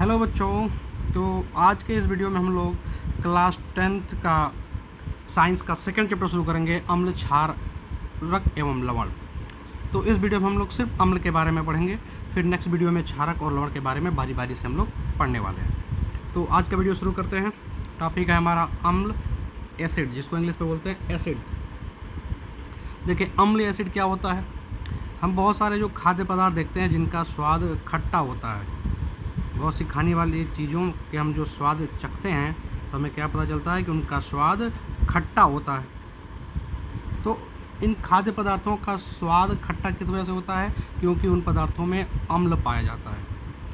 Hello बच्चों। तो आज के इस वीडियो में हम लोग क्लास 10th का साइंस का सेकंड चैप्टर शुरू करेंगे, अम्ल, क्षारक एवं लवण। तो इस वीडियो में हम लोग सिर्फ अम्ल के बारे में पढ़ेंगे, फिर नेक्स्ट वीडियो में क्षारक और लवण के बारे में बारी बारी से हम लोग पढ़ने वाले हैं। तो आज का वीडियो शुरू करते हैं। टॉपिक है हमारा अम्ल, एसिड, जिसको इंग्लिश में बोलते हैं एसिड। देखिए, अम्ल एसिड क्या होता है। हम बहुत सारे जो खाद्य पदार्थ देखते हैं जिनका स्वाद खट्टा होता है, बहुत सी खाने वाली चीज़ों के हम जो स्वाद चखते हैं तो हमें क्या पता चलता है कि उनका स्वाद खट्टा होता है। तो इन खाद्य पदार्थों का स्वाद खट्टा किस वजह से होता है? क्योंकि उन पदार्थों में अम्ल पाया जाता है।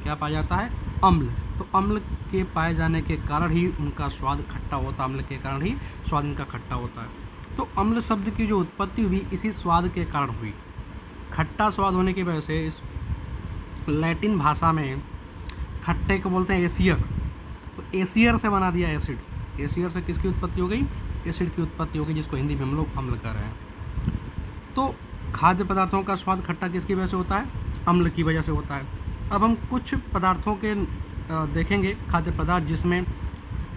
क्या पाया जाता है? अम्ल। तो अम्ल के पाए जाने के कारण ही उनका स्वाद खट्टा होता है, अम्ल के कारण ही स्वाद इनका खट्टा होता है। तो अम्ल शब्द की जो उत्पत्ति हुई इसी स्वाद के कारण हुई। खट्टा स्वाद होने की वजह से इस लैटिन भाषा में खट्टे को बोलते हैं एसियर। तो एसियर से बना दिया एसिड। एसियर से किसकी उत्पत्ति हो गई? एसिड की उत्पत्ति हो गई, जिसको हिंदी में हम लोग अम्ल कह रहे हैं। तो खाद्य पदार्थों का स्वाद खट्टा किसकी वजह से होता है? अम्ल की वजह से होता है। अब हम कुछ पदार्थों के देखेंगे, खाद्य पदार्थ जिसमें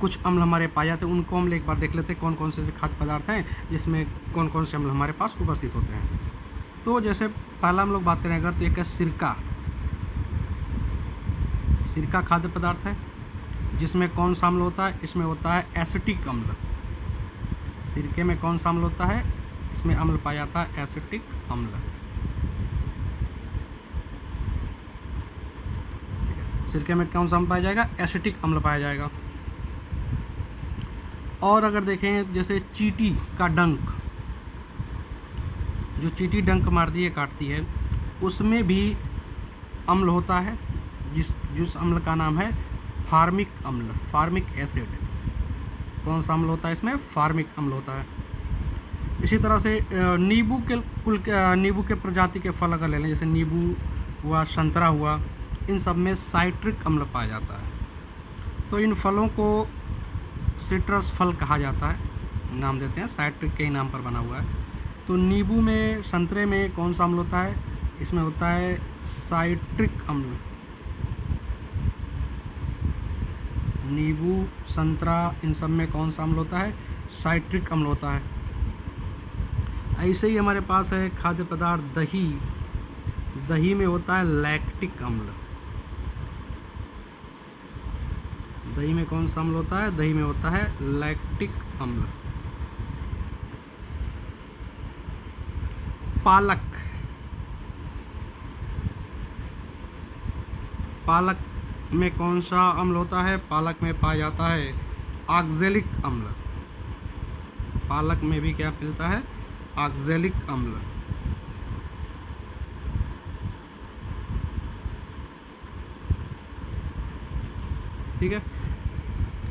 कुछ अम्ल हमारे पाए जाते हैं, उनको हम एक बार देख लेते हैं कौन कौन से खाद्य पदार्थ हैं जिसमें कौन कौन से अम्ल हमारे पास उपस्थित होते हैं। तो जैसे पहला हम लोग बात करें अगर, तो एक है सिरका। सिरका खाद्य पदार्थ है जिसमें कौन सा अम्ल होता है? इसमें होता है एसिटिक अम्ल। सिरके में कौन सा अम्ल होता है? इसमें अम्ल पाया जाता है एसिटिक अम्ल। सिरके में कौन सा अम्ल पाया जाएगा? एसिटिक अम्ल पाया जाएगा। और अगर देखें जैसे चींटी का डंक, जो चींटी डंक मारती है, काटती है, उसमें भी अम्ल होता है जिस अम्ल का नाम है फार्मिक अम्ल, फार्मिक एसिड। कौन सा अम्ल होता है इसमें? फार्मिक अम्ल होता है। इसी तरह से नींबू के प्रजाति के फल अगर ले लें, जैसे नींबू हुआ, संतरा हुआ, इन सब में साइट्रिक अम्ल पाया जाता है। तो इन फलों को सिट्रस फल कहा जाता है, नाम देते हैं, साइट्रिक के ही नाम पर बना हुआ है। तो नींबू में, संतरे में कौन सा अम्ल होता है? इसमें होता है साइट्रिक अम्ल। नींबू, संतरा, इन सब में कौन सा अम्ल होता है? साइट्रिक अम्ल होता है। ऐसे ही हमारे पास है खाद्य पदार्थ दही। दही में होता है लैक्टिक अम्ल। दही में कौन सा अम्ल होता है? दही में होता है लैक्टिक अम्ल। पालक, पालक में कौन सा अम्ल होता है? पालक में पाया जाता है ऑक्जेलिक अम्ल। पालक में भी क्या मिलता है? ऑक्जेलिक अम्ल। ठीक है।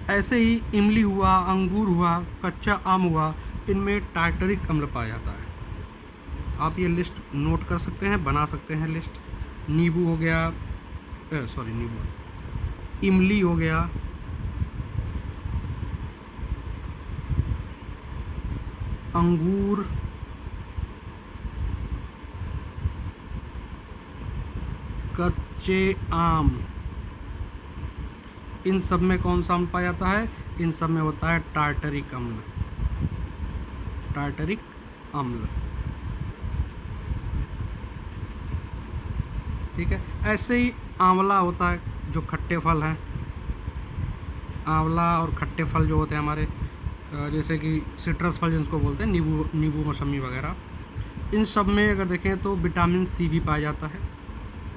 ऐसे ही इमली हुआ, अंगूर हुआ, कच्चा आम हुआ, इनमें टार्टरिक अम्ल पाया जाता है। आप ये लिस्ट नोट कर सकते हैं, बना सकते हैं लिस्ट। नींबू हो गया, नींबू, इमली हो गया, अंगूर, कच्चे आम, इन सब में कौन सा अम्ल पाया जाता है? इन सब में होता है टार्टरिक अम्ल। टार्टरिक अम्ल। ठीक है। ऐसे ही आंवला होता है, जो खट्टे फल हैं। आंवला और खट्टे फल जो होते हैं हमारे, जैसे कि सिट्रस फल जिनको बोलते हैं, नींबू, मौसमी वगैरह, इन सब में अगर देखें तो विटामिन सी भी पाया जाता है।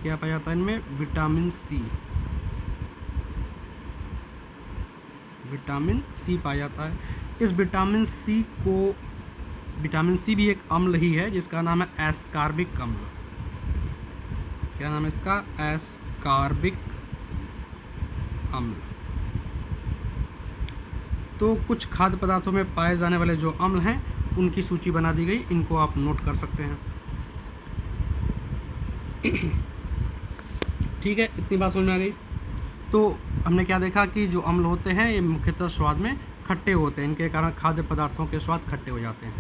क्या पाया जाता है इनमें? Vitamin C. विटामिन सी पाया जाता है। इस विटामिन सी भी एक अम्ल ही है जिसका नाम है एस्कॉर्बिक अम्ल। क्या नाम है इसका? एस्कॉर्बिक अम्ल। तो कुछ खाद्य पदार्थों में पाए जाने वाले जो अम्ल हैं उनकी सूची बना दी गई, इनको आप नोट कर सकते हैं। ठीक है, इतनी बात समझ में आ गई। तो हमने क्या देखा कि जो अम्ल होते हैं ये मुख्यतः स्वाद में खट्टे होते हैं, इनके कारण खाद्य पदार्थों के स्वाद खट्टे हो जाते हैं।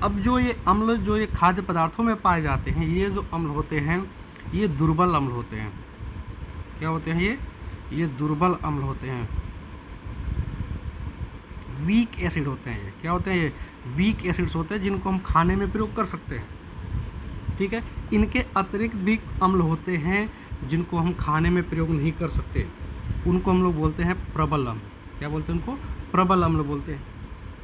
अब जो ये अम्ल, जो ये खाद्य पदार्थों में पाए जाते हैं, ये जो अम्ल होते हैं ये दुर्बल अम्ल होते हैं। क्या होते हैं ये दुर्बल अम्ल होते हैं, वीक एसिड होते हैं। ये क्या होते हैं? ये वीक एसिड्स होते हैं जिनको हम खाने में प्रयोग कर सकते हैं, ठीक है। इनके अतिरिक्त भी अम्ल होते हैं जिनको हम खाने में प्रयोग नहीं कर सकते, उनको हम लोग बोलते हैं प्रबल अम्ल। क्या बोलते हैं उनको? प्रबल अम्ल बोलते हैं।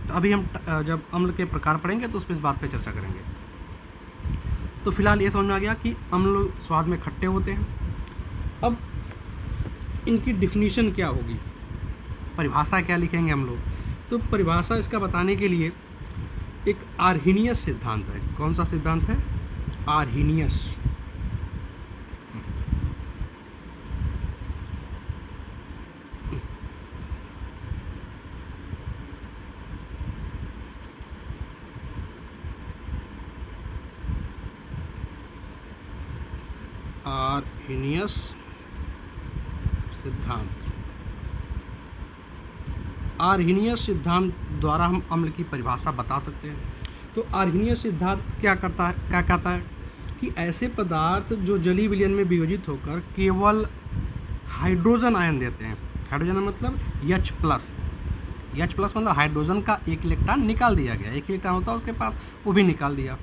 तो अभी हम जब अम्ल के प्रकार पढ़ेंगे तो उस पर इस बात पे चर्चा करेंगे। तो फिलहाल ये समझ में आ गया कि अम्ल स्वाद में खट्टे होते हैं। अब इनकी डिफिनीशन क्या होगी, परिभाषा क्या लिखेंगे हम लोग? तो परिभाषा इसका बताने के लिए एक आर्हीनियस सिद्धांत है। कौन सा सिद्धांत है? आर्हीनियस। आर्हीनियस सिद्धांत। आर्हीनियस सिद्धांत द्वारा हम अम्ल की परिभाषा बता सकते हैं। तो आर्हीनियस सिद्धांत क्या कहता है कि ऐसे पदार्थ जो जलीय विलयन में वियोजित होकर केवल हाइड्रोजन आयन देते हैं। हाइड्रोजन मतलब H प्लस। H प्लस मतलब हाइड्रोजन का एक इलेक्ट्रॉन निकाल दिया गया, एक इलेक्ट्रॉन होता है उसके पास, वो भी निकाल दिया।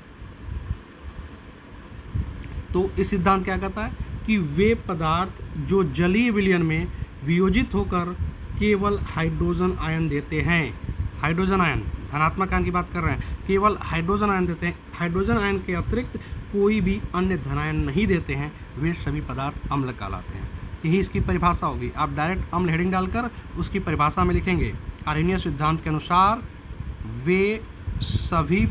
तो इस सिद्धांत क्या कहता है कि वे पदार्थ जो जलीय विलयन में वियोजित होकर केवल हाइड्रोजन आयन देते हैं, हाइड्रोजन आयन, धनात्मक आयन की बात कर रहे हैं, केवल हाइड्रोजन आयन देते हैं, हाइड्रोजन आयन के अतिरिक्त कोई भी अन्य धनायन नहीं देते हैं, वे सभी पदार्थ अम्ल कहलाते हैं। यही इसकी परिभाषा होगी। आप डायरेक्ट अम्ल हेडिंग डालकर उसकी परिभाषा में लिखेंगे, आर्हीनियस सिद्धांत के अनुसार वे सभी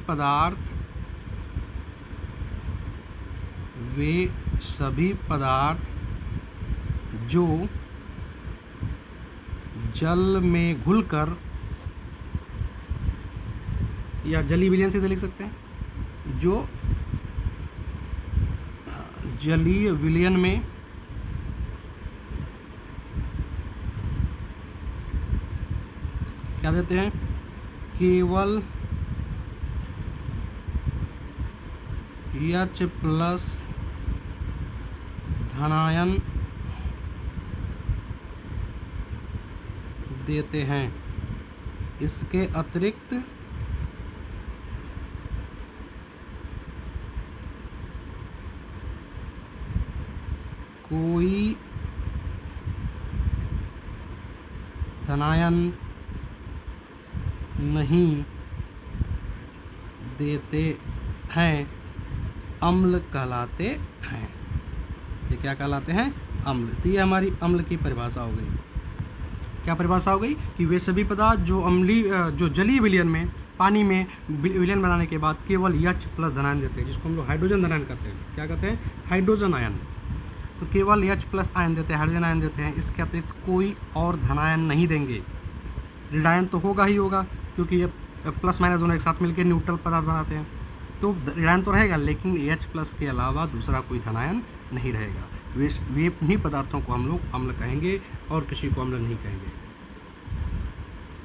पदार्थ जो जल में घुलकर, या जलीय विलयन से लिख सकते हैं, जो जलीय विलयन में क्या देते हैं? केवल H प्लस धनायन देते हैं। इसके अतिरिक्त कोई धनायन नहीं देते हैं, अम्ल कहलाते हैं। ये क्या कहलाते हैं? अम्ल। तो ये हमारी अम्ल की परिभाषा हो गई। क्या परिभाषा हो गई? कि वे सभी पदार्थ जो जलीय विलयन में, पानी में विलयन बनाने के बाद केवल H प्लस धनायन देते हैं, जिसको हम लोग हाइड्रोजन धनायन कहते हैं। क्या कहते हैं? Hydrogen ion. तो केवल H प्लस आयन देते हैं, हाइड्रोजन आयन देते हैं, इसके अतिरिक्त कोई और धनायन नहीं देंगे। ऋणायन तो होगा ही होगा, क्योंकि ये प्लस माइनस दोनों एक साथ मिलकर न्यूट्रल पदार्थ बनाते हैं, तो ऋणायन तो रहेगा, लेकिन H प्लस के अलावा दूसरा कोई धनायन नहीं रहेगा। वे उन्हीं पदार्थों को हम लोग अम्ल कहेंगे और किसी को अम्ल नहीं कहेंगे।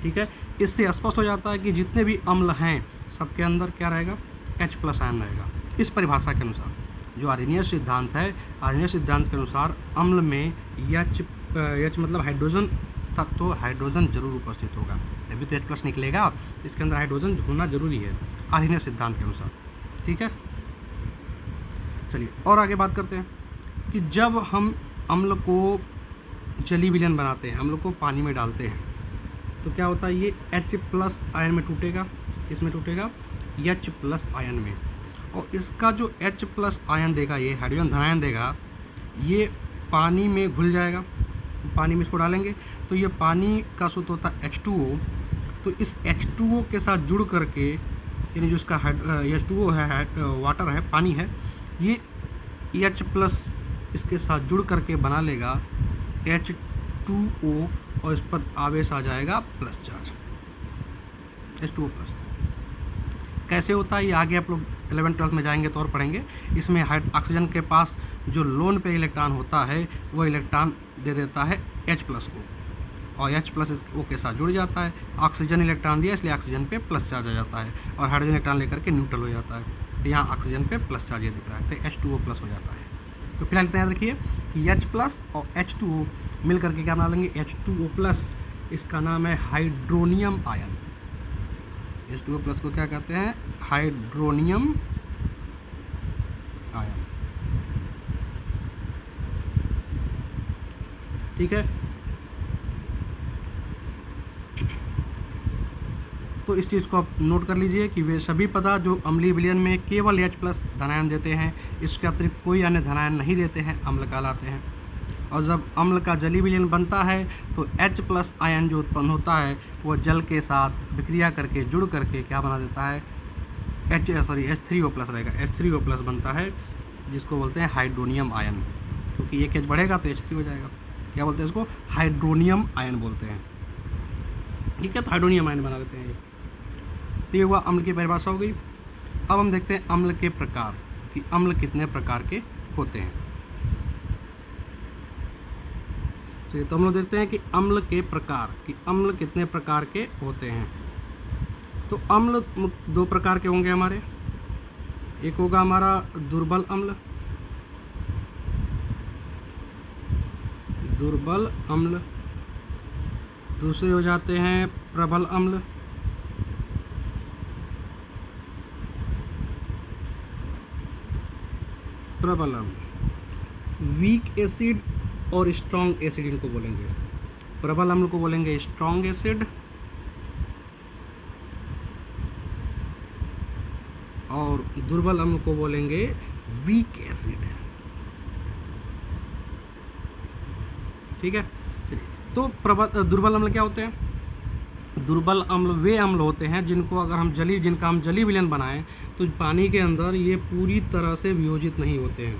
ठीक है, इससे स्पष्ट हो जाता है कि जितने भी अम्ल हैं सबके अंदर क्या रहेगा? H प्लस आयन रहेगा। इस परिभाषा के अनुसार जो आर्हीनियस सिद्धांत है, आर्हीनियस सिद्धांत के अनुसार अम्ल में H मतलब हाइड्रोजन तत्व, हाइड्रोजन जरूर उपस्थित होगा, तभी तो H प्लस निकलेगा, इसके अंदर हाइड्रोजन होना जरूरी है आर्हीनियस सिद्धांत के अनुसार। ठीक है, चलिए और आगे बात करते हैं कि जब हम अम्ल को जलीय विलयन बनाते हैं, अम्ल को पानी में डालते हैं, तो क्या होता है? ये H प्लस आयन में टूटेगा, इसमें टूटेगा H प्लस आयन में, और इसका जो H प्लस आयन देगा, ये हाइड्रोजन धनायन देगा, ये पानी में घुल जाएगा। पानी में इसको डालेंगे तो ये पानी का सूत्र होता है H2O, तो इस H2O के साथ जुड़ करके, यानी जो इसका H2O है, वाटर है, पानी है, ये H प्लस इसके साथ जुड़ करके बना लेगा H2O, और इस पर आवेश आ जाएगा प्लस चार्ज, H2O प्लस। कैसे होता है ये आगे आप लोग 11th-12th में जाएंगे तो और पढ़ेंगे। इसमें ऑक्सीजन के पास जो लोन पे इलेक्ट्रॉन होता है, वो इलेक्ट्रॉन दे देता है H प्लस को, और H प्लस O के साथ जुड़ जाता है। ऑक्सीजन इलेक्ट्रॉन दिया, इसलिए ऑक्सीजन पे प्लस चार्ज आ जाता है, और हाइड्रोजन इलेक्ट्रॉन लेकर के न्यूट्रल हो जाता है। तो यहाँ ऑक्सीजन पे प्लस चार्ज ये दिख रहा है, तो H2O प्लस हो जाता है। तो फिलहाल याद रखिए कि H+ और H2O मिल करके क्या बना लेंगे, H2O+। इसका नाम है हाइड्रोनियम आयन। H2O+ को क्या कहते हैं, हाइड्रोनियम आयन। ठीक है, तो इस चीज़ को आप नोट कर लीजिए कि वे सभी पदार्थ जो अम्लीय विलयन में केवल H+ धनायन देते हैं, इसके अतिरिक्त कोई अन्य धनायन नहीं देते हैं, अम्ल कहलाते हैं। और जब अम्ल का जलीय विलयन बनता है तो H+ आयन जो उत्पन्न होता है वो जल के साथ विक्रिया करके जुड़ करके क्या बना देता है, H3O+ रहेगा, H3O+ बनता है, जिसको बोलते हैं हाइड्रोनियम आयन। क्योंकि एक H बढ़ेगा तो H3 हो जाएगा, क्या बोलते हैं इसको, हाइड्रोनियम आयन बोलते हैं। ठीक है, तो हाइड्रोनियम आयन बना देते हैं ये। तो ये हुआ अम्ल की परिभाषा हो गई। अब हम देखते हैं अम्ल के प्रकार, कि अम्ल कितने प्रकार के होते हैं। चलिए, तो हम लोग देखते हैं कि अम्ल के प्रकार, कि अम्ल कितने प्रकार के होते हैं। तो अम्ल 2 प्रकार के होंगे हमारे। एक होगा हमारा दुर्बल अम्ल, दुर्बल अम्ल। दूसरे हो जाते हैं प्रबल अम्ल, प्रबल अम्ल। वीक एसिड और स्ट्रॉन्ग एसिड इनको बोलेंगे। प्रबल अम्ल को बोलेंगे स्ट्रॉन्ग एसिड और दुर्बल अम्ल को बोलेंगे वीक एसिड। ठीक है, तो दुर्बल अम्ल क्या होते हैं? दुर्बल अम्ल वे अम्ल होते हैं जिनका हम जलीय विलयन बनाएं तो पानी के अंदर ये पूरी तरह से वियोजित नहीं होते हैं,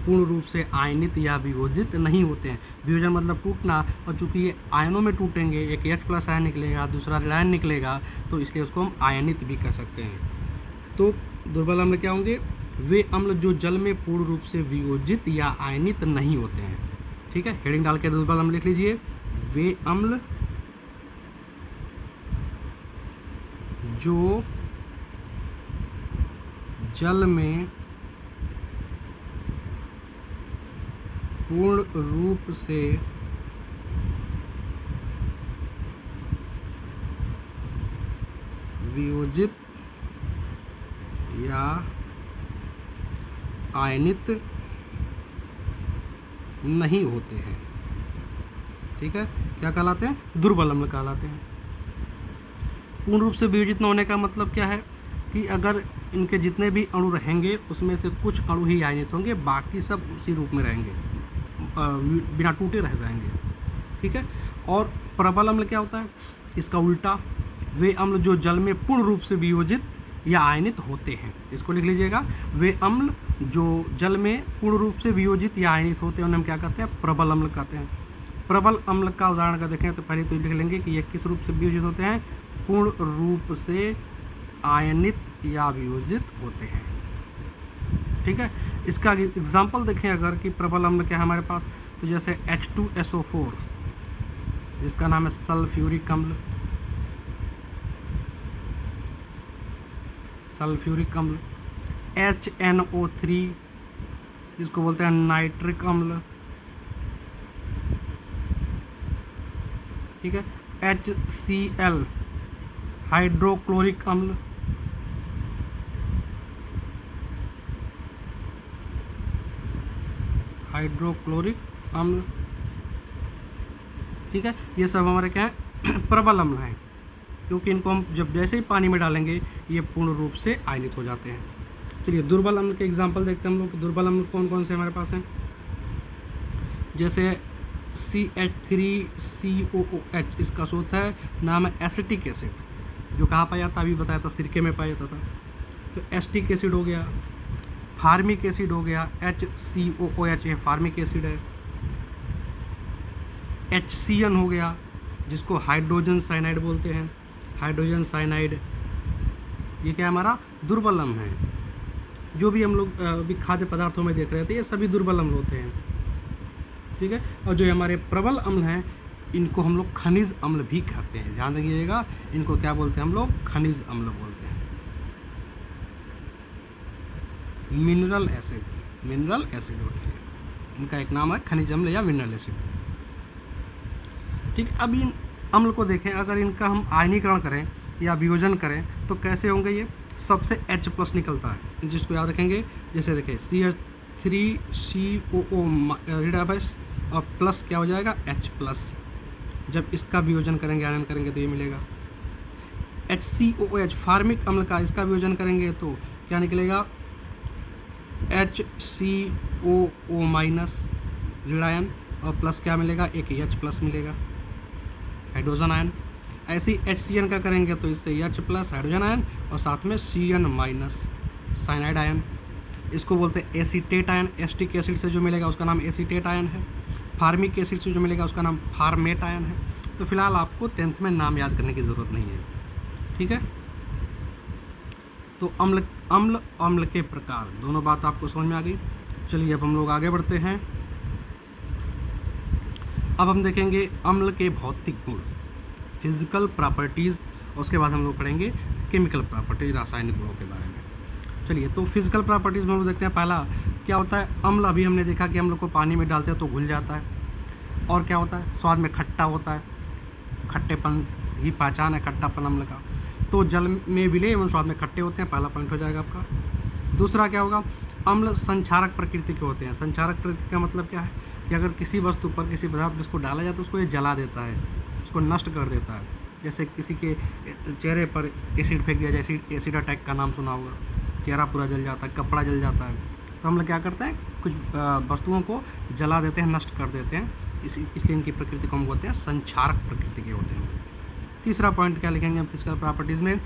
पूर्ण रूप से आयनित या वियोजित नहीं होते हैं। वियोजन मतलब टूटना, और चूंकि ये आयनों में टूटेंगे, एक H+ आयन निकलेगा, दूसरा ऋणायन निकलेगा, तो इसलिए उसको हम आयनित भी कर सकते हैं। तो दुर्बल अम्ल क्या होंगे? वे अम्ल जो जल में पूर्ण रूप से वियोजित या आयनित नहीं होते हैं। ठीक है, हेडिंग डाल के दुर्बल अम्ल लिख लीजिए। वे अम्ल जो जल में पूर्ण रूप से वियोजित या आयनित नहीं होते हैं। ठीक है, क्या कहलाते हैं? दुर्बल अम्ल कहलाते हैं। पूर्ण रूप से वियोजित न होने का मतलब क्या है कि अगर इनके जितने भी अणु रहेंगे उसमें से कुछ अणु ही आयनित होंगे, बाकी सब उसी रूप में रहेंगे, बिना टूटे रह जाएंगे। ठीक है, और प्रबल अम्ल क्या होता है? इसका उल्टा, वे अम्ल जो जल में पूर्ण रूप से वियोजित या आयनित होते हैं। इसको लिख लीजिएगा, वे अम्ल जो जल में पूर्ण रूप से वियोजित या आयनित होते हैं उन्हें हम क्या कहते हैं? प्रबल अम्ल कहते हैं। प्रबल अम्ल का उदाहरण अगर देखें तो पहले तो लिख लेंगे कि ये किस रूप से वियोजित होते हैं? पूर्ण रूप से आयनित या वियोजित होते हैं। ठीक है, इसका एग्जाम्पल देखें अगर कि प्रबल अम्ल क्या है हमारे पास, तो जैसे H2SO4 जिसका नाम है सल्फ्यूरिक अम्ल, सल्फ्यूरिक अम्ल। HNO3 जिसको बोलते हैं नाइट्रिक अम्ल। ठीक है, HCl हाइड्रोक्लोरिक अम्ल। हाइड्रोक्लोरिक अम्ल। ठीक है, ये सब हमारे क्या है? प्रबल अम्ल हैं, क्योंकि इनको हम जब जैसे ही पानी में डालेंगे ये पूर्ण रूप से आयनित हो जाते हैं। चलिए दुर्बल अम्ल के एग्जांपल देखते हैं हम लोग। दुर्बल अम्ल कौन कौन से हमारे पास हैं? जैसे CH3COOH, इसका स्रोत है नाम है एसिटिक एसिड, जो कहाँ पाया जाता? अभी बताया था, सिरके में पाया जाता था। तो एसिटिक एसिड हो गया, फार्मिक एसिड हो गया, HCOOH ये फार्मिक एसिड है। HCN हो गया, जिसको हाइड्रोजन साइनाइड बोलते हैं, हाइड्रोजन साइनाइड। ये क्या हमारा? दुर्बल अम्ल है। जो भी हम लोग अभी खाद्य पदार्थों में देख रहे थे ये सभी दुर्बल अम्ल होते हैं। ठीक है, और जो हमारे प्रबल अम्ल हैं इनको हम लोग खनिज अम्ल भी कहते हैं। ध्यान रखिएगा, इनको क्या बोलते हैं हम लोग? खनिज अम्ल बोलते हैं। मिनरल एसिड, मिनरल एसिड होते हैं। इनका एक नाम है खनिज अम्ल या मिनरल एसिड। ठीक, अब इन अम्ल को देखें, अगर इनका हम आयनीकरण करें या वियोजन करें तो कैसे होंगे ये, सबसे H+ निकलता है, जिसको याद रखेंगे। जैसे देखें CH3COO और प्लस क्या हो जाएगा H+। जब इसका वियोजन करेंगे, आयन करेंगे तो ये मिलेगा। HCOOH फार्मिक अम्ल का इसका वियोजन करेंगे तो क्या निकलेगा, HCOO- ऋण आयन और प्लस क्या मिलेगा, एक H+ मिलेगा, हाइड्रोजन आयन। ऐसे ही HCN का करेंगे तो इससे H+ हाइड्रोजन आयन और साथ में CN- साइनाइड आयन। इसको बोलते हैं एसीटेट आयन। एस्टिक एसिड से जो मिलेगा उसका नाम एसीटेट आयन है। फार्मिक एसिड से जो मिलेगा उसका नाम फार्मेट आयन है। तो फिलहाल आपको 10th में नाम याद करने की ज़रूरत नहीं है, ठीक है। तो अम्ल अम्ल अम्ल के प्रकार, दोनों बात आपको समझ में आ गई। चलिए अब हम लोग आगे बढ़ते हैं। अब हम देखेंगे अम्ल के भौतिक गुण, फिजिकल प्रॉपर्टीज़, और उसके बाद हम लोग पढ़ेंगे केमिकल प्रॉपर्टीज, रासायनिक गुणों के बारे में। चलिए, तो फिजिकल प्रॉपर्टीज़ में हम लोग देखते हैं। पहला क्या होता है, अम्ल। अभी हमने देखा कि हम लोग को पानी में डालते हैं तो घुल जाता है। और क्या होता है, स्वाद में खट्टा होता है, खट्टेपन ही पहचान है खट्टापन अम्ल का। तो जल में विलय एवं स्वाद में खट्टे होते हैं, पहला पॉइंट हो जाएगा आपका। दूसरा क्या होगा, अम्ल संक्षारक प्रकृति के होते हैं। संक्षारक प्रकृति का मतलब क्या है कि अगर किसी वस्तु पर, किसी पदार्थ पर इसको डाला जाए तो उसको ये जला देता है, उसको नष्ट कर देता है। जैसे किसी के चेहरे पर एसिड फेंक दिया जाए, एसिड अटैक का नाम सुना होगा, चेहरा पूरा जल जाता है, कपड़ा जल जाता है। तो हम लोग क्या करते हैं, कुछ वस्तुओं को जला देते हैं, नष्ट कर देते हैं, इसलिए इनकी प्रकृति को हम बोलते हैं संक्षारक प्रकृति के होते हैं। तीसरा पॉइंट क्या लिखेंगे हम फिजिकल प्रॉपर्टीज़ में,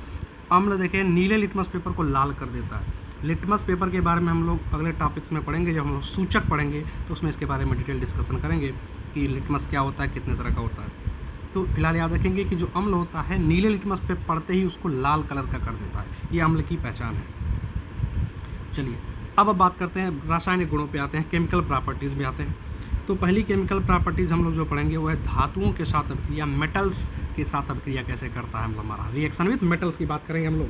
अम्ल देखें नीले लिटमस पेपर को लाल कर देता है। लिटमस पेपर के बारे में हम लोग अगले टॉपिक्स में पढ़ेंगे, जब हम लोग सूचक पढ़ेंगे तो उसमें इसके बारे में डिटेल डिस्कशन करेंगे कि लिटमस क्या होता है, कितने तरह का होता है। तो फिलहाल याद रखेंगे कि जो अम्ल होता है नीले लिटमस पे पड़ते ही उसको लाल कलर का कर देता है, ये अम्ल की पहचान है। चलिए अब बात करते हैं रासायनिक गुणों पे आते हैं, केमिकल प्रॉपर्टीज़ में आते हैं। तो पहली केमिकल प्रॉपर्टीज़ हम लोग जो पढ़ेंगे वो है धातुओं के साथ अभिक्रिया, मेटल्स के साथ अभिक्रिया कैसे करता है हमारा रिएक्शन विथ मेटल्स की बात करेंगे हम लोग।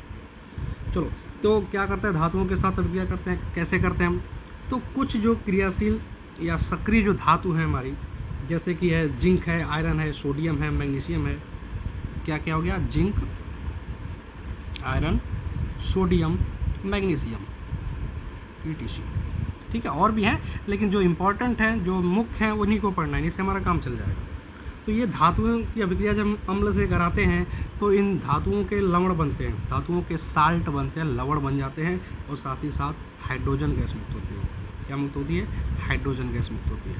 चलो, तो क्या करते हैं, धातुओं के साथ अभिक्रिया करते हैं, कैसे करते हैं हम। तो कुछ जो क्रियाशील या सक्रिय जो धातु है हमारी, जैसे कि है जिंक है, आयरन है, सोडियम है, मैग्नीशियम है। क्या क्या हो गया, zinc, iron, sodium, magnesium, ETC, ठीक है। और भी हैं, लेकिन जो इम्पोर्टेंट हैं, जो मुख्य हैं, उन्हीं को पढ़ना है, इससे हमारा काम चल जाएगा। तो ये धातुओं की अभिक्रिया जब अम्ल से कराते हैं तो इन धातुओं के लवण बनते हैं, धातुओं के साल्ट बनते हैं, लवण बन जाते हैं, और साथ ही साथ हाइड्रोजन गैस मुक्त होती है। क्या मुक्त होती है, हाइड्रोजन गैस मुक्त होती है।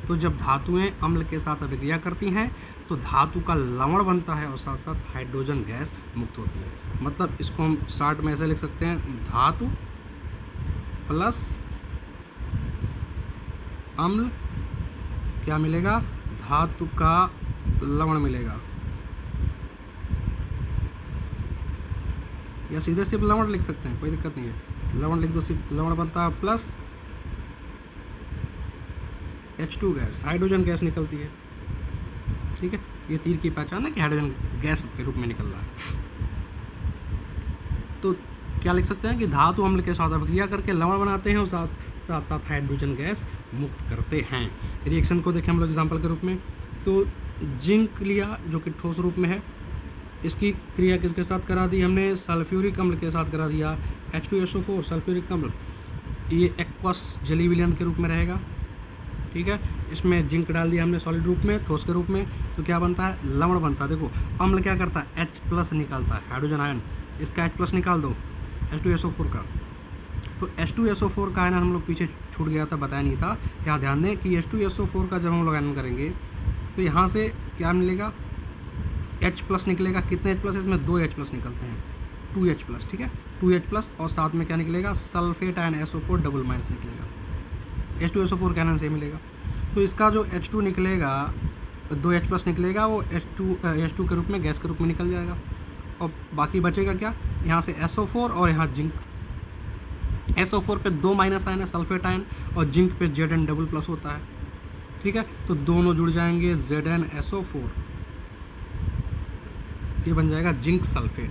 तो जब धातुएं अम्ल के साथ अभिक्रिया करती हैं तो धातु का लवण बनता है और साथ साथ हाइड्रोजन गैस मुक्त होती है। मतलब इसको हम शॉर्ट में ऐसे लिख सकते हैं, धातु प्लस अम्ल क्या मिलेगा, धातु का लवण मिलेगा, या सीधे सिर्फ लवण लिख सकते हैं, कोई दिक्कत नहीं है। लवण लिख दो, सिर्फ लवण बनता है plus H2 gas, hydrogen gas निकलती है, ठीक है। ये तीर की पहचान है कि हाइड्रोजन गैस के रूप में निकल रहा है। तो क्या लिख सकते हैं कि धातु अम्ल के साथ अभिक्रिया करके लवण बनाते हैं और साथ साथ हाइड्रोजन गैस मुक्त करते हैं। रिएक्शन को देखें हम लोग एग्जाम्पल के रूप में। तो जिंक लिया जो कि ठोस रूप में है, इसकी क्रिया किसके साथ करा दी हमने, सल्फ्यूरिक अम्ल के साथ करा दिया, H2SO4 सल्फ्यूरिक अम्ल, ये एक्वस जली विलयन के रूप में रहेगा, ठीक है। इसमें जिंक डाल दिया हमने सॉलिड रूप में, ठोस के रूप में, तो क्या बनता है, लवण बनता है। देखो अम्ल क्या करता है, H+ निकालता है, हाइड्रोजन आयन, इसका H+ निकाल दो, H2SO4 का। तो H2SO4 का आयन हम लोग पीछे छूट गया था, बताया नहीं था। यहाँ ध्यान दें कि H2SO4 का जब हम लोग आयन करेंगे तो यहाँ से क्या मिलेगा, H+ निकलेगा। कितने H+, इसमें 2 H+ निकलते हैं, 2 H+, ठीक है, 2 H+, और साथ में क्या निकलेगा, sulphate ion SO4 double minus निकलेगा। H2SO4 का आयन से मिलेगा। तो इसका जो H2 निकलेगा, 2 H+ निकलेगा, वो H2 के रूप में, गैस के रूप में निकल जाएगा। और बाकी बचेगा क्या, यहाँ से SO4 और यहाँ जिंक। SO4 पे 2 माइनस आयन है, सल्फेट आयन, और जिंक पे Zn डबल प्लस होता है, ठीक है। तो दोनों जुड़ जाएंगे, ZnSO4, ये बन जाएगा जिंक सल्फेट।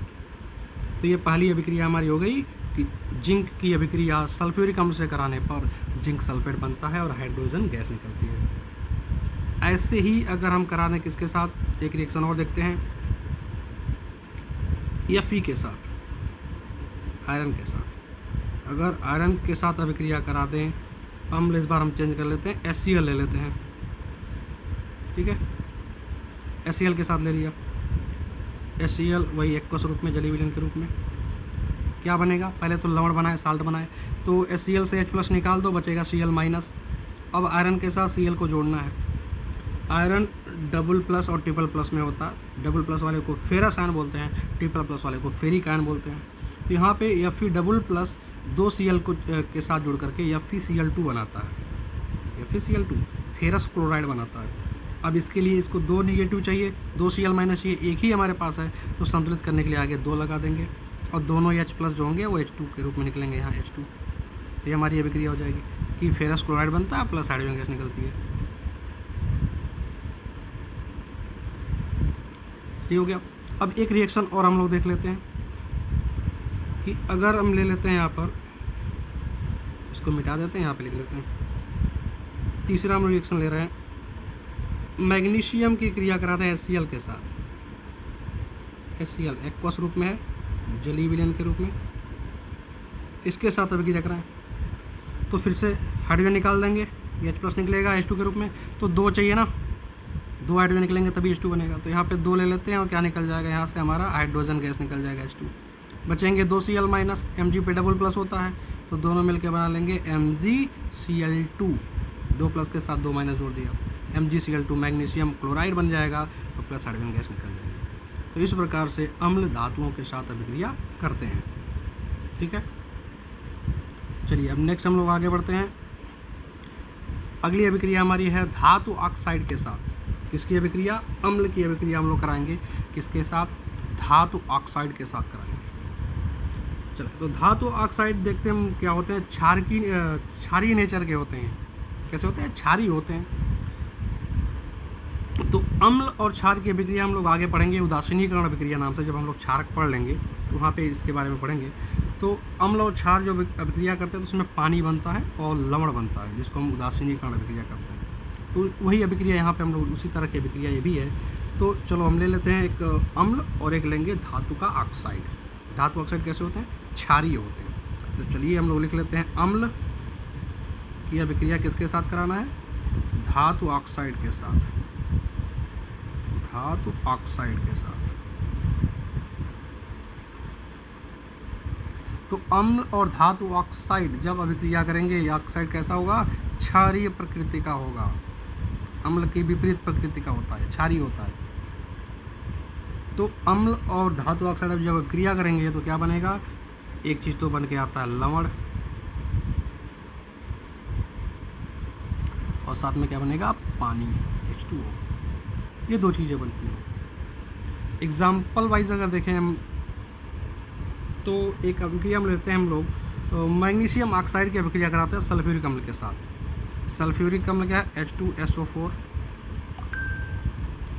तो ये पहली अभिक्रिया हमारी हो गई कि जिंक की अभिक्रिया सल्फ्यूरिक अम्ल से कराने पर जिंक सल्फेट बनता है और हाइड्रोजन गैस निकलती है। ऐसे ही अगर हम करा दें किसके साथ, एक रिएक्शन और देखते हैं, Fe के साथ, आयरन के साथ। अगर आयरन के साथ अभिक्रिया करा दें अम्ल, इस बार हम चेंज कर लेते हैं, HCl ले लेते हैं, ठीक है, HCl के साथ ले लिया। HCl वही एक्वस रूप में, जलीय विलयन के रूप में, क्या बनेगा, पहले तो लवण बनाए, साल्ट बनाए, तो HCl से H+ निकाल दो, बचेगा Cl-। अब आयरन के साथ Cl को जोड़ना है। आयरन डबल+ और ट्रिपल+ में होता है। डबल+ वाले को फेरस आयन बोलते हैं, ट्रिपल+ वाले को फेरिक आयन बोलते हैं। तो यहाँ पे Fe++ 2 Cl को के साथ जुड़ करके FeCl2 बनाता है। FeCl2 फेरस क्लोराइड बनाता है। अब इसके लिए इसको 2 निगेटिव चाहिए, 2 Cl- चाहिए, एक ही हमारे पास है, तो संतुलित करने के लिए आगे 2 लगा देंगे और दोनों H+ जो होंगे वो H2 के रूप में निकलेंगे, यहाँ H2। तो ये हमारी अभिक्रिया हो जाएगी कि फेरस क्लोराइड बनता है प्लस हाइड्रोजन गैस निकलती है। ये हो गया। अब एक रिएक्शन और हम लोग देख लेते हैं कि अगर हम ले लेते हैं यहाँ पर, इसको मिटा देते हैं, यहाँ पे लिख लेते हैं। तीसरा हम रिएक्शन ले रहे हैं, मैग्नीशियम की क्रिया कराते हैं HCl के साथ। HCl एक्वस रूप में है, जलीय विलयन के रूप में, इसके साथ अभिक्रिया कराएं तो फिर से हाइड्रोजन निकाल देंगे, H+ निकलेगा H2 के रूप में। तो 2 चाहिए ना, 2 हाइड्रोजन निकलेंगे तभी H2 बनेगा। तो यहाँ पे 2 ले लेते हैं और क्या निकल जाएगा, यहाँ से हमारा हाइड्रोजन गैस निकल जाएगा H2। बचेंगे 2 Cl-, Mg पे डबल+ होता है, तो दोनों मिलकर बना लेंगे MgCl2। 2+ के साथ 2- जोड़ दिया, MgCl2 मैग्नीशियम क्लोराइड बन जाएगा और प्लस हाइड्रोजन गैस निकल जाएगी। तो इस प्रकार से अम्ल धातुओं के साथ अभिक्रिया करते हैं, ठीक है। चलिए अब नेक्स्ट हम लोग आगे बढ़ते हैं। अगली अभिक्रिया हमारी है धातु ऑक्साइड के साथ। किसकी अभिक्रिया, अम्ल की अभिक्रिया हम लोग कराएंगे, किसके साथ, धातु ऑक्साइड के साथ कराएंगे। चलो तो धातु ऑक्साइड देखते हैं हम क्या होते हैं, क्षारीय नेचर के होते हैं। कैसे होते हैं, क्षारीय होते हैं। तो अम्ल और क्षार की अभिक्रिया हम लोग आगे पढ़ेंगे, उदासीनीकरण अभिक्रिया नाम से। जब हम लोग क्षारक पढ़ लेंगे तो वहाँ पे इसके बारे में पढ़ेंगे। तो अम्ल और क्षार जो अभिक्रिया करते हैं तो उसमें पानी बनता है और लवण बनता है, जिसको हम उदासीनीकरण अभिक्रिया करते हैं। तो वही अभिक्रिया यहाँ पे हम लोग, उसी तरह की अभिक्रिया ये भी है। तो चलो हम ले लेते हैं एक अम्ल और एक लेंगे धातु का ऑक्साइड। धातु ऑक्साइड कैसे होते हैं, क्षारीय होते हैं। तो चलिए हम लोग लिख लेते हैं, अम्ल की अभिक्रिया किसके साथ कराना है, धातु ऑक्साइड के साथ। धातु ऑक्साइड के साथ। तो अम्ल और धातु ऑक्साइड जब अभिक्रिया करेंगे, ये ऑक्साइड कैसा होगा, क्षारीय प्रकृति का होगा। अम्ल की विपरीत प्रकृति का होता है, क्षारीय होता है। तो अम्ल और धातु ऑक्साइड जब क्रिया करेंगे तो क्या बनेगा, एक चीज़ तो बन के आता है लवण, और साथ में क्या बनेगा, पानी, H2O। ये 2 चीज़ें बनती हैं। एग्जाम्पल वाइज अगर देखें हम तो एक अभिक्रिया हम लेते हैं हम लोग, मैग्नीशियम ऑक्साइड की अभिक्रिया कराते हैं सल्फ्यूरिक अम्ल के साथ। सल्फ्यूरिक अम्ल क्या है, H2SO4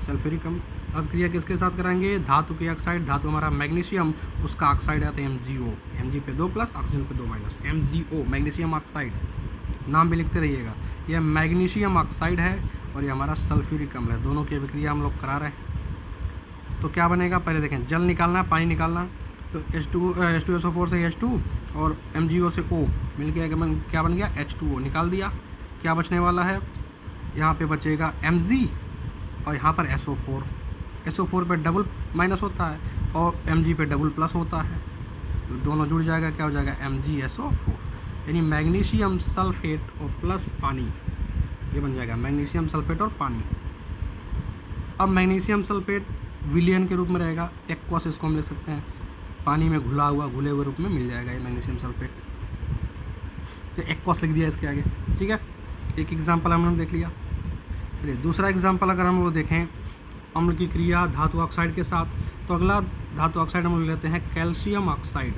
सल्फ्यूरिक अम्ल। अभिक्रिया किसके साथ कराएंगे, धातु की ऑक्साइड, धातु हमारा मैग्नीशियम, उसका ऑक्साइड आता है MgO, Mg पे 2+, ऑक्सीजन पे 2-, MgO मैग्नीशियम ऑक्साइड। नाम भी लिखते रहिएगा, यह मैग्नीशियम ऑक्साइड है और ये हमारा सल्फ्यूरिक अम्ल है। दोनों की अभिक्रिया हम लोग करा रहे हैं। तो क्या बनेगा, पहले देखें, जल निकालना है, पानी निकालना है। तो H2SO4 से H2 और MgO से O मिल गया, क्या बन गया, H2O निकाल दिया। क्या बचने वाला है, यहाँ पे बचेगा Mg और यहाँ पर SO4। SO4 पे डबल- होता है और Mg पे डबल+ होता है, तो दोनों जुड़ जाएगा, क्या हो जाएगा, MgSO4, यानी मैग्नीशियम सल्फेट और प्लस पानी, ये बन जाएगा मैग्नीशियम सल्फेट और पानी। अब मैग्नीशियम सल्फेट विलयन के रूप में रहेगा, एक्वस इसको हम लिख सकते हैं, पानी में घुला हुआ, घुले हुए रूप में मिल जाएगा ये मैग्नीशियम सल्फेट। तो एक्वस लिख दिया इसके आगे, ठीक है। एक एग्जांपल हम लोग देख लिया। चलिए दूसरा एग्जांपल अगर हम लोग देखें, अम्ल की क्रिया धातु ऑक्साइड के साथ, तो अगला धातु ऑक्साइड हम लोग लेते हैं कैल्शियम ऑक्साइड।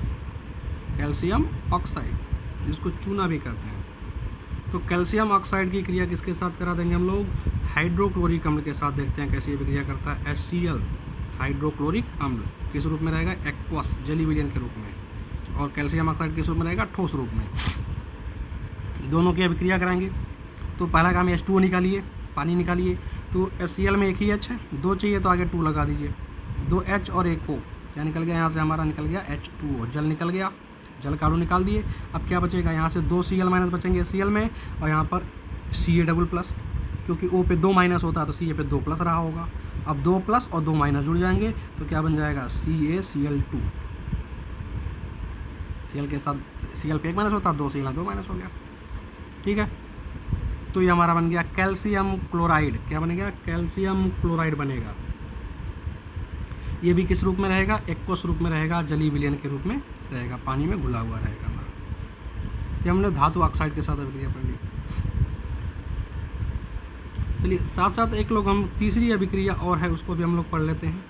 कैल्शियम ऑक्साइड जिसको चूना भी कहते हैं। तो कैल्शियम ऑक्साइड की क्रिया किसके साथ करा देंगे हम लोग, हाइड्रोक्लोरिक अम्ल के साथ। देखते हैं कैसी ये क्रिया करता है, HCl हाइड्रोक्लोरिक अम्ल किस रूप में रहेगा, एक्वस जलीय विलयन के रूप में। और कैल्शियम ऑक्साइड किस रूप में रहेगा, ठोस रूप में। दोनों की अभिक्रिया कराएंगे। तो पहला काम H2O निकालिए, पानी निकालिए। तो HCl में एक ही H है, 2 चाहिए तो आगे 2 लगा दीजिए, 2 H और 1 O, क्या निकल गया यहाँ से, हमारा निकल गया H2O, जल निकल गया, जल काढ़ू निकाल दिए। अब क्या बचेगा, यहाँ से 2 Cl माइनस बचेंगे HCl में, और यहाँ पर Ca डबल प्लस, क्योंकि O पे 2 माइनस होता है तो Ca पे 2 प्लस रहा होगा। अब 2 प्लस और 2 माइनस जुड़ जाएंगे तो क्या बन जाएगा, CaCl2। Cl के साथ Cl पे 1 माइनस होता है, 2 Cl 2 माइनस हो गया। ठीक है, तो ये हमारा बन गया कैल्शियम क्लोराइड। क्या बनेगा, कैल्शियम क्लोराइड बनेगा। ये भी किस रूप में रहेगा, एक्वस रूप में रहेगा, जलीय विलयन के रूप में रहेगा, पानी में घुला हुआ रहेगा हमारा। ये हमने धातु ऑक्साइड के साथ अभिक्रिया पढ़ ली। चलिए साथ साथ एक लोग हम तीसरी अभिक्रिया और है उसको भी हम लोग पढ़ लेते हैं।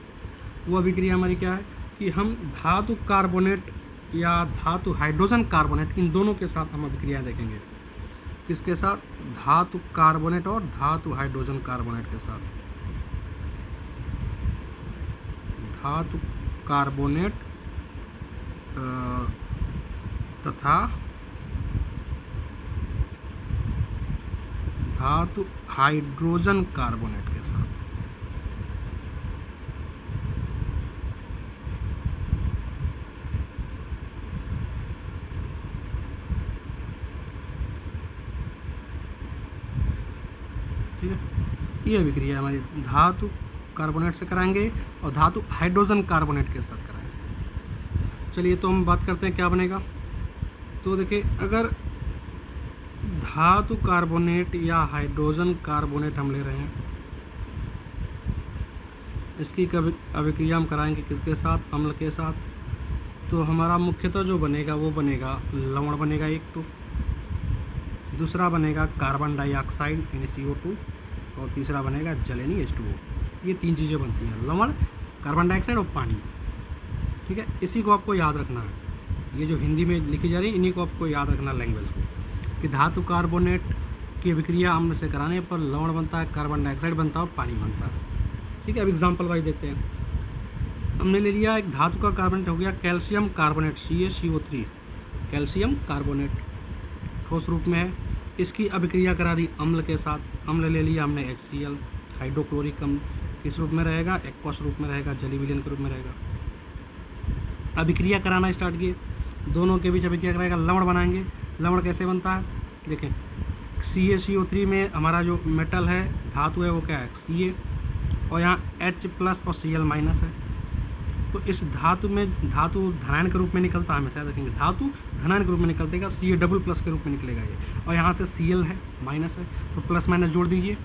वो अभिक्रिया हमारी क्या है कि हम धातु कार्बोनेट या धातु हाइड्रोजन कार्बोनेट, इन दोनों के साथ हम अभिक्रिया देखेंगे। किसके साथ, धातु कार्बोनेट और धातु हाइड्रोजन कार्बोनेट के साथ। धातु कार्बोनेट तथा धातु हाइड्रोजन कार्बोनेट के साथ। ठीक है, ये अभिक्रिया हमारी धातु कार्बोनेट से कराएंगे और धातु हाइड्रोजन कार्बोनेट के साथ कराएंगे। चलिए तो हम बात करते हैं क्या बनेगा। तो देखिए, अगर धातु कार्बोनेट या हाइड्रोजन कार्बोनेट हम ले रहे हैं, इसकी अभिक्रिया हम कराएंगे किसके साथ, अम्ल के साथ। तो हमारा मुख्यतः जो बनेगा वो बनेगा लवण बनेगा एक, तो दूसरा बनेगा कार्बन डाइऑक्साइड यानी CO2, और तीसरा बनेगा जल यानी H2O। ये 3 चीज़ें बनती हैं, लवण, कार्बन डाइऑक्साइड और पानी। ठीक है, इसी को आपको याद रखना है। ये जो हिंदी में लिखी जा रही है इन्हीं को आपको याद रखना लैंग्वेज को, कि धातु कार्बोनेट की अभिक्रिया अम्ल से कराने पर लवण बनता है, कार्बन डाइऑक्साइड बनता है और पानी बनता है। ठीक है, अब एग्जाम्पल वाइज देखते हैं। हमने ले लिया एक धातु का कार्बोनेट हो गया calcium carbonate CaCO3, calcium carbonate ठोस रूप में है। इसकी अभिक्रिया करा दी अम्ल के साथ। अम्ल ले लिया हमने HCl, हाइड्रोक्लोरिक अम्ल किस रूप में रहेगा, एक्वस रूप में रहेगा, जलीय विलयन के रूप में रहेगा। अभिक्रिया कराना स्टार्ट किए, दोनों के बीच अभिक्रिया कराएगा, लवण बनाएंगे। लवण कैसे बनता है, देखें CaCO3 में हमारा जो मेटल है, धातु है, वो क्या है Ca, और यहाँ H प्लस और Cl माइनस है। तो इस धातु में धातु धनायन के रूप में निकलता है, हमेशा देखेंगे धातु धनायन के रूप में निकलतेगा, Ca डबल प्लस के रूप में निकलेगा ये, और यहाँ से Cl है माइनस है, तो प्लस माइनस जोड़ दीजिए।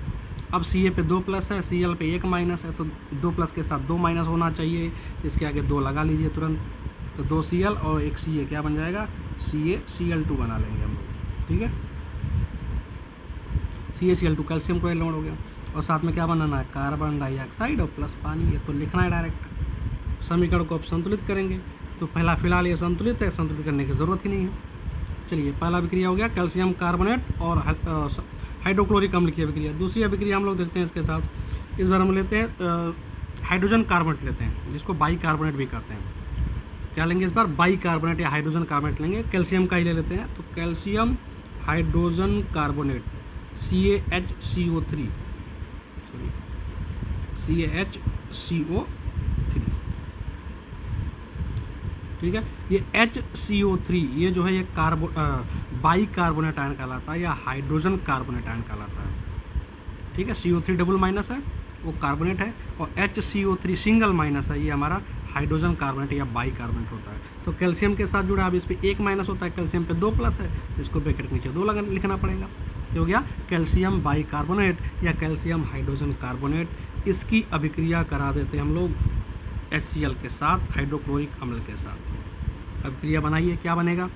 अब Ca पे 2 प्लस है, Cl पे 1 माइनस है, तो 2 प्लस के साथ 2 माइनस होना चाहिए, तो इसके आगे 2 लगा लीजिए तुरंत। तो 2 Cl और 1 Ca क्या बन जाएगा, CaCl2 बना लेंगे हम लोग। ठीक है, CaCl2 कैल्शियम क्लोराइड लवण हो गया। और साथ में क्या बनाना है, कार्बन डाइऑक्साइड और प्लस पानी। ये तो लिखना है डायरेक्ट, समीकरण को आप संतुलित करेंगे। तो पहला फिलहाल ये संतुलित है, संतुलित करने की ज़रूरत ही नहीं है। चलिए, पहला अभिक्रिया हो गया कैल्शियम कार्बोनेट और हाइड्रोक्लोरिक अम्ल की अभिक्रिया। दूसरी अभिक्रिया हम लोग देखते हैं इसके साथ। इस बार हम लेते हैं हाइड्रोजन कार्बोनेट लेते हैं, जिसको बाई कार्बोनेट भी कहते हैं। क्या लेंगे इस बार, बाई कार्बोनेट या हाइड्रोजन कार्बोनेट लेंगे। कैल्शियम का ही ले लेते हैं, तो calcium hydrogen carbonate CaHCO3, CaHCO3। ठीक है, ये HCO3 ये जो है ये बाई कार्बोनेट आयन कहलाता है या हाइड्रोजन कार्बोनेट आयन कहलाता है। ठीक है, CO3 डबल माइनस है, वो कार्बोनेट है, और HCO3 सिंगल माइनस है, ये हमारा हाइड्रोजन कार्बोनेट या बाई कार्बोनेट होता है। तो कैल्शियम के साथ जुड़ा, अब इस पर 1 माइनस होता है, कैल्शियम पे 2 प्लस है, तो इसको ब्रैकेट के नीचे 2 लिखना पड़ेगा। ये हो गया कैल्शियम बाई कार्बोनेट या कैल्शियम हाइड्रोजन कार्बोनेट। इसकी अभिक्रिया करा देते हैं हम लोग HCl के साथ, हाइड्रोक्लोरिक अम्ल के साथ। अभिक्रिया बनाइए, क्या बनेगा,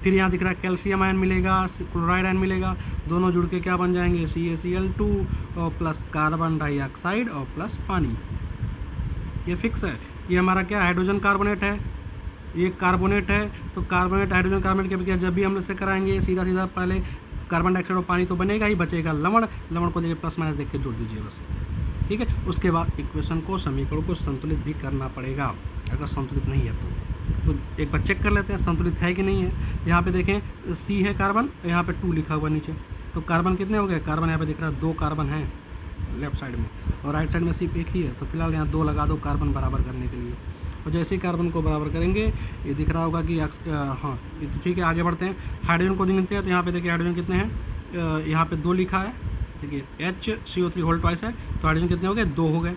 फिर यहाँ दिख रहा है कैल्शियम आयन मिलेगा, क्लोराइड आयन मिलेगा, दोनों जुड़ के क्या बन जाएंगे, CaCl2 और प्लस कार्बन डाइऑक्साइड और प्लस पानी। ये फिक्स है। ये हमारा क्या हाइड्रोजन कार्बोनेट है, ये कार्बोनेट है, तो कार्बोनेट हाइड्रोजन कार्बोनेट की अभिक्रिया जब भी हम इससे कराएंगे, सीधा सीधा पहले कार्बन डाइऑक्साइड और पानी तो बनेगा ही, बचेगा लवण। लवण को देखिए प्लस माइनस देख के जोड़ दीजिए बस। ठीक है, उसके बाद इक्वेशन को, समीकरण को संतुलित भी करना पड़ेगा, अगर संतुलित नहीं है तो। तो एक बार चेक कर लेते हैं संतुलित है कि नहीं है। यहाँ पे देखें C है कार्बन, यहाँ पे 2 लिखा हुआ नीचे, तो कार्बन कितने हो गए? कार्बन यहाँ पे दिख रहा है 2 कार्बन हैं लेफ्ट साइड में, और राइट साइड में सिर्फ एक ही है, तो फिलहाल यहाँ 2 लगा दो कार्बन बराबर करने के लिए। और जैसे ही कार्बन को बराबर करेंगे ये दिख रहा होगा कि हाँ ये तो ठीक है। आगे बढ़ते हैं, हाइड्रोजन को गिनते हैं। तो यहाँ पे देखिए हाइड्रोजन कितने हैं, यहाँ पे 2 लिखा है, देखिए HCO3 होल ट्वाइस है, तो हाइड्रोजन कितने हो गए? 2 हो गए।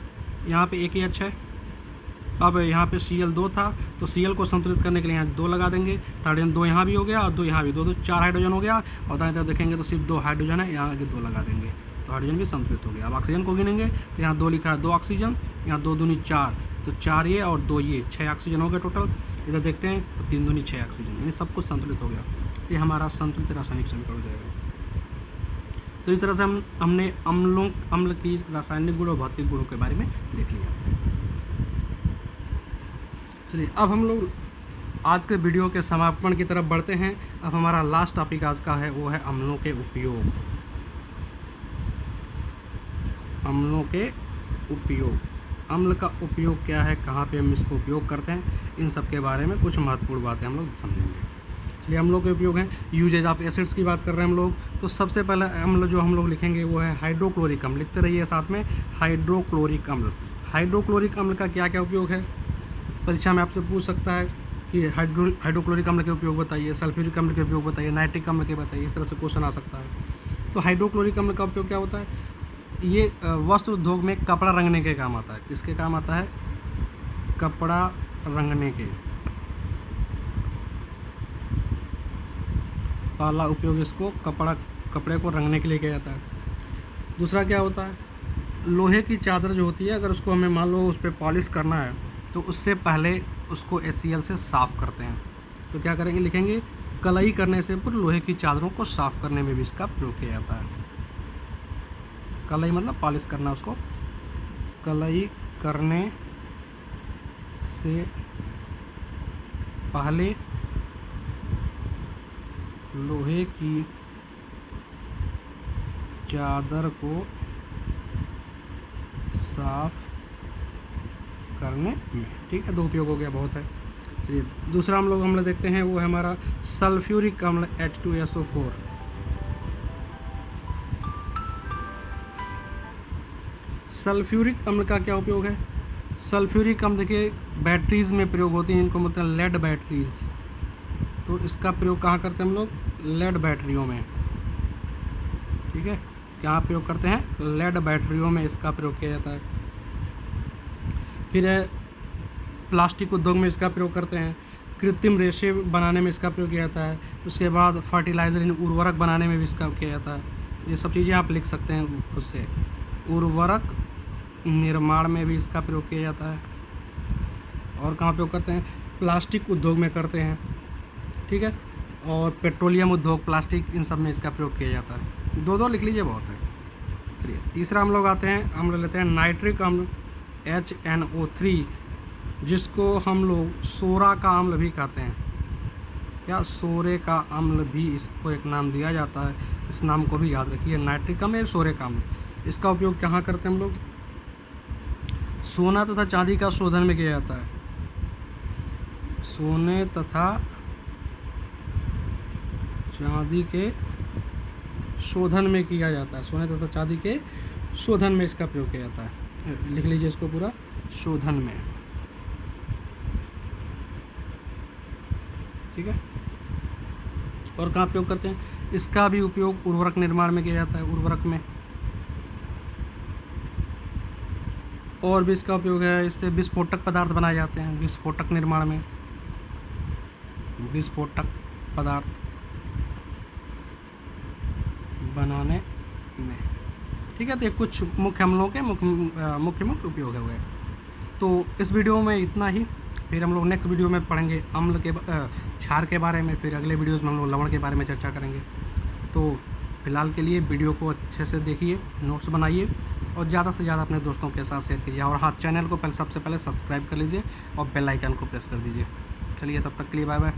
यहाँ पे एक ही H है। अब यहाँ पे Cl 2 था, तो Cl को संतुलित करने के लिए यहाँ 2 लगा देंगे, तो हाइड्रोजन 2 यहाँ भी हो गया और 2 यहाँ भी, 2 4 हाइड्रोजन हो गया। और दाएं तरफ देखेंगे तो सिर्फ 2 हाइड्रोजन है, यहाँ आगे 2 लगा देंगे, तो हाइड्रोजन भी संतुलित हो गया। अब ऑक्सीजन को गिनेंगे, तो यहाँ 2 लिखा है, 2 ऑक्सीजन, यहाँ 2 दूनी 4, तो 4 ये और 2 ये, 6 ऑक्सीजन हो गए टोटल। इधर देखते हैं तो 3 दूनी 6 ऑक्सीजन, यानी सब कुछ संतुलित हो गया। तो ये हमारा संतुलित रासायनिक समीकरण हो जाएगा। तो इस तरह से हमने अम्ल की रासायनिक गुण और भौतिक गुणों के बारे में देख लिया। चलिए अब हम लोग आज के वीडियो के समापन की तरफ बढ़ते हैं। अब हमारा लास्ट टॉपिक आज का है, वो है अम्लों के उपयोग। अम्लों के उपयोग, अम्ल का उपयोग क्या है, कहाँ पे हम इसको उपयोग करते हैं, इन सब के बारे में कुछ महत्वपूर्ण बातें हम लोग समझेंगे। चलिए अम्लों के उपयोग हैं। यूजेज ऑफ एसिड्स की बात कर रहे हैं हम लोग, तो सबसे पहला अम्ल जो हम लोग लिखेंगे वो है हाइड्रोक्लोरिक अम्ल। लिखते रहिए साथ में, हाइड्रोक्लोरिक अम्ल। हाइड्रोक्लोरिक अम्ल का क्या क्या उपयोग है, परीक्षा में आपसे पूछ सकता है कि हाइड्रोक्लोरिक अम्ल के उपयोग बताइए, सल्फ्यूरिक अम्ल के उपयोग बताइए, नाइट्रिक अम्ल के बताइए, इस तरह से क्वेश्चन आ सकता है। तो हाइड्रोक्लोरिक अम्ल का उपयोग क्या होता है, ये वस्त्र उद्योग में कपड़ा रंगने के काम आता है। किसके काम आता है? कपड़ा रंगने के। पहला उपयोग इसको कपड़े को रंगने के लिए किया जाता है। दूसरा क्या होता है, लोहे की चादर जो होती है, अगर उसको हमें मान लो उस पर पॉलिश करना है, तो उससे पहले उसको HCl से साफ़ करते हैं। तो क्या करेंगे, लिखेंगे कलई करने से पूर्व लोहे की चादरों को साफ़ करने में भी इसका प्रयोग किया जाता है। कलई मतलब पॉलिश करना, उसको कलई करने से पहले लोहे की चादर को साफ करने में, ठीक है। 2 उपयोग हो गया, बहुत है। चलिए दूसरा हम लोग अम्ल देखते हैं, वो है हमारा सल्फ्यूरिक अम्ल H2SO4। सल्फ्यूरिक अम्ल का क्या उपयोग है? सल्फ्यूरिक अम्ल देखिए बैटरीज में प्रयोग होती हैं, इनको मतलब लेड बैटरीज। तो इसका प्रयोग कहाँ करते हैं हम लोग? लेड बैटरियों में, ठीक है। कहाँ प्रयोग करते हैं? लेड बैटरियों में इसका प्रयोग किया जाता है। फिर है प्लास्टिक उद्योग में इसका प्रयोग करते हैं, कृत्रिम रेशे बनाने में इसका प्रयोग किया जाता है। उसके बाद फर्टिलाइज़र उर्वरक बनाने में भी इसका किया जाता है। ये सब चीज़ें आप लिख सकते हैं खुद से। उर्वरक निर्माण में भी इसका प्रयोग किया जाता है। और कहाँ प्रयोग करते हैं? प्लास्टिक उद्योग में करते हैं, ठीक है। और पेट्रोलियम उद्योग, प्लास्टिक, इन सब में इसका प्रयोग किया जाता है। 2 लिख लीजिए, बहुत है। चलिए तीसरा हम लोग आते हैं, अम्ल लेते हैं नाइट्रिक अम्ल HNO3, जिसको हम लोग सोरा का अम्ल भी कहते हैं। क्या? सोरे का अम्ल भी इसको एक नाम दिया जाता है। इस नाम को भी याद रखिए, नाइट्रिक अम्ल या सोरे का अम्ल। इसका उपयोग कहाँ करते हैं हम लोग? सोना तथा चांदी का शोधन में किया जाता है। सोने तथा चांदी के शोधन में किया जाता है। सोने तथा चांदी के शोधन में इसका प्रयोग किया जाता है। लिख लीजिए इसको पूरा, शोधन में, ठीक है। और कहाँ प्रयोग करते हैं? इसका भी उपयोग उर्वरक निर्माण में किया जाता है, उर्वरक में। और भी इसका उपयोग है, इससे विस्फोटक पदार्थ बनाए जाते हैं, विस्फोटक निर्माण में, विस्फोटक पदार्थ बनाने में, ठीक है। तो ये कुछ मुख्य अम्लों के मुख्य उपयोग हुए। तो इस वीडियो में इतना ही। फिर हम लोग नेक्स्ट वीडियो में पढ़ेंगे अम्ल के क्षार के बारे में। फिर अगले वीडियोज़ में हम लोग लवण के बारे में चर्चा करेंगे। तो फिलहाल के लिए वीडियो को अच्छे से देखिए, नोट्स बनाइए और ज़्यादा से ज़्यादा अपने दोस्तों के साथ शेयर कीजिए। और हाँ, चैनल को सबसे पहले सब्सक्राइब कर लीजिए और बेल आइकन को प्रेस कर दीजिए। चलिए तब तक के लिए बाय बाय।